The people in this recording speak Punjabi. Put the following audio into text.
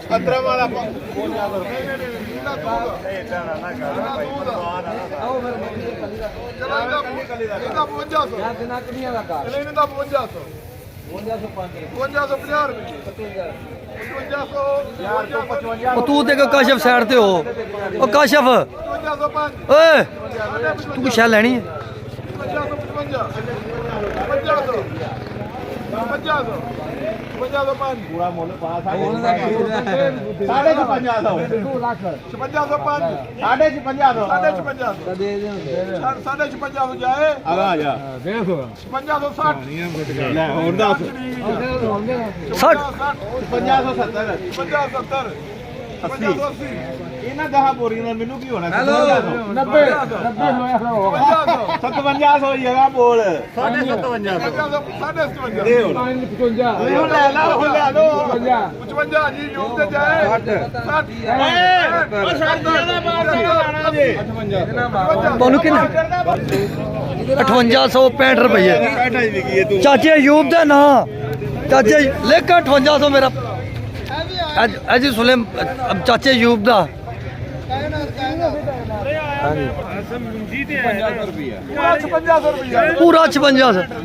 15 ਵਾਲਾ ਇਹਦਾ 55 ਦਿਨਾਂ ਕਿੰਨੀਆਂ ਦਾ ਕਰ ਇਹਦਾ 55 55 ਰੁਪਏ 55 ਉਹ ਤੂੰ ਤੇ ਕਾਸ਼ਫ ਸਾਈਡ ਤੇ ਹੋ ਉਹ ਕਾਸ਼ਫ 55 ਓਏ ਤੂੰ ਸ਼ਾ ਲੈਣੀ ਹੈ 55 ਪੂਰਾ ਮੁੱਲ ਪਾ ਸਾਡੇ 55 ਜਾਏ ਆ ਜਾ ਦੇਖੋ 5560 ਲੈ ਹੋਰ ਦੱਸ 5570 5070 ਇਹਨਾਂ 10 ਬੋਰੀਆਂ ਦਾ ਮੈਨੂੰ ਕੀ ਹੋਣਾ 90 ਹੋਇਆ 5700 ਜਗ੍ਹਾ ਬੋਲ 5750 ਦੇ ਹੁਣ ਲੈ ਲਾ ਹੁਣ ਲੈ ਲੋ 55 ਜੀ ਯੂਮ ਤੇ ਜਾਏ 60 ਉਹ ਸਰਦੀਆਂ ਦਾ ਬਾਹਰ ਜਾਣਾ ਜੀ ਤੁਹਾਨੂੰ ਕਿੰਨਾ 5865 ਰੁਪਏ ਚਾਚੇ ਅਯੂਬ ਦਾ ਨਾਂ ਚਾਚੇ ਲੇਖਾ 5800 ਮੇਰਾ ਅੱਜ ਸੁਲੇਮ ਚਾਚੇ ਅਯੂਬ ਦਾ ਪੂਰਾ 5600 ਰੁਪਏ ਪੂਰਾ 56